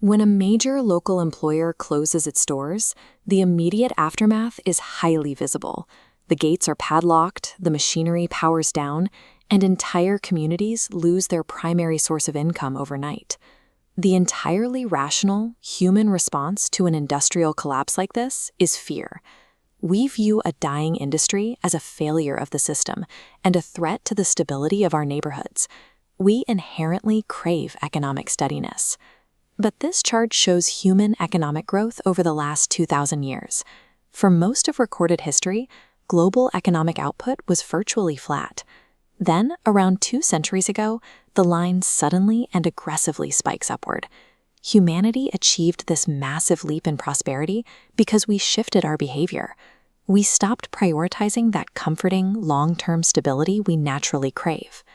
When a major local employer closes its doors, the immediate aftermath is highly visible. The gates are padlocked, the machinery powers down, and entire communities lose their primary source of income overnight. The entirely rational, human response to an industrial collapse like this is fear. We view a dying industry as a failure of the system and a threat to the stability of our neighborhoods. We inherently crave economic steadiness. But this chart shows human economic growth over the last 2,000 years. For most of recorded history, global economic output was virtually flat. Then, around 2 centuries ago, the line suddenly and aggressively spikes upward. Humanity achieved this massive leap in prosperity because we shifted our behavior. We stopped prioritizing that comforting, long-term stability we naturally crave.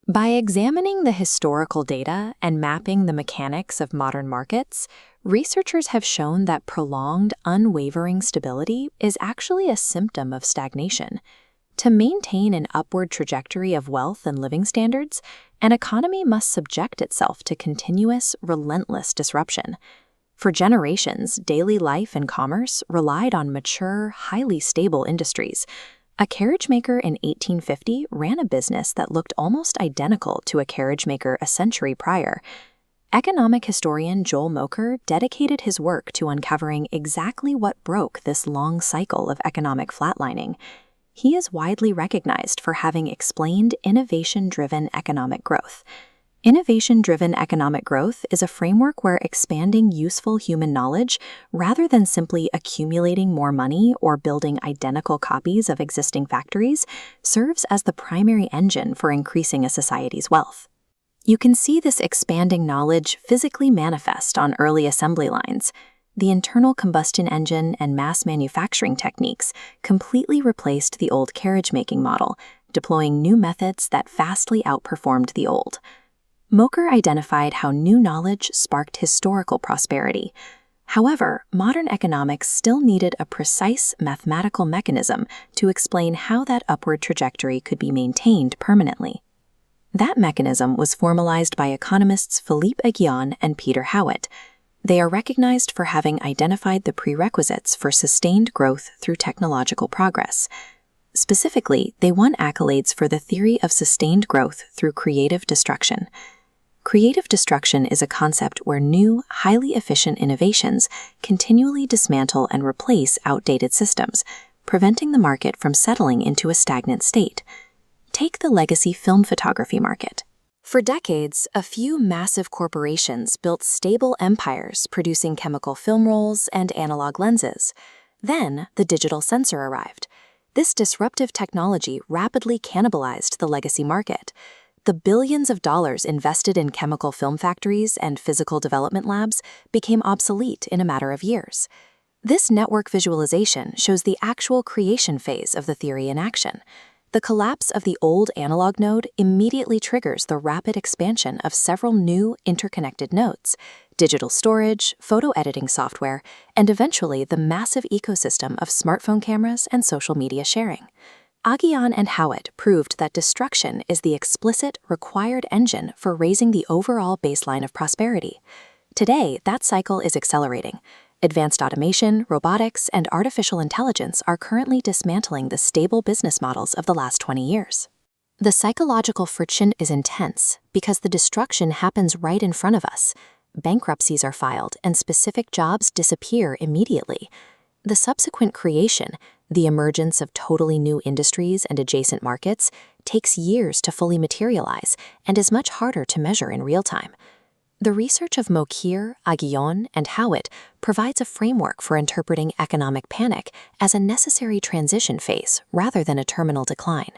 By examining the historical data and mapping the mechanics of modern markets, researchers have shown that prolonged, unwavering stability is actually a symptom of stagnation. To maintain an upward trajectory of wealth and living standards, an economy must subject itself to continuous, relentless disruption. For generations, daily life and commerce relied on mature, highly stable industries. A carriage maker in 1850 ran a business that looked almost identical to a carriage maker a century prior. Economic historian Joel Mokyr dedicated his work to uncovering exactly what broke this long cycle of economic flatlining. He is widely recognized for having explained innovation-driven economic growth. Innovation-driven economic growth is a framework where expanding useful human knowledge, rather than simply accumulating more money or building identical copies of existing factories, serves as the primary engine for increasing a society's wealth. You can see this expanding knowledge physically manifest on early assembly lines. The internal combustion engine and mass manufacturing techniques completely replaced the old carriage-making model, deploying new methods that vastly outperformed the old. Mokyr identified how new knowledge sparked historical prosperity. However, modern economics still needed a precise mathematical mechanism to explain how that upward trajectory could be maintained permanently. That mechanism was formalized by economists Philippe Aghion and Peter Howitt. They are recognized for having identified the prerequisites for sustained growth through technological progress. Specifically, they won accolades for the theory of sustained growth through creative destruction. Creative destruction is a concept where new, highly efficient innovations continually dismantle and replace outdated systems, preventing the market from settling into a stagnant state. Take the legacy film photography market. For decades, a few massive corporations built stable empires producing chemical film rolls and analog lenses. Then, the digital sensor arrived. This disruptive technology rapidly cannibalized the legacy market. The billions of dollars invested in chemical film factories and physical development labs became obsolete in a matter of years. This network visualization shows the actual creation phase of the theory in action. The collapse of the old analog node immediately triggers the rapid expansion of several new interconnected nodes: digital storage, photo editing software, and eventually the massive ecosystem of smartphone cameras and social media sharing. Aghion and Howitt proved that destruction is the explicit, required engine for raising the overall baseline of prosperity. Today, that cycle is accelerating. Advanced automation, robotics, and artificial intelligence are currently dismantling the stable business models of the last 20 years. The psychological friction is intense because the destruction happens right in front of us. Bankruptcies are filed and specific jobs disappear immediately. The subsequent creation, the emergence of totally new industries and adjacent markets, takes years to fully materialize and is much harder to measure in real time. The research of Mokyr, Aghion, and Howitt provides a framework for interpreting economic panic as a necessary transition phase rather than a terminal decline.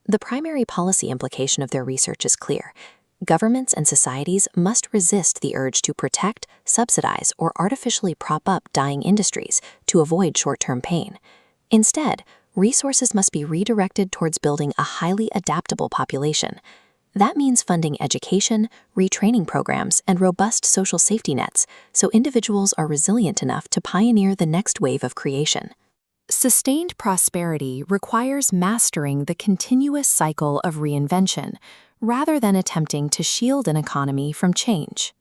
The primary policy implication of their research is clear. Governments and societies must resist the urge to protect, subsidize, or artificially prop up dying industries to avoid short-term pain. Instead, resources must be redirected towards building a highly adaptable population. That means funding education, retraining programs, and robust social safety nets so individuals are resilient enough to pioneer the next wave of creation. Sustained prosperity requires mastering the continuous cycle of reinvention, rather than attempting to shield an economy from change.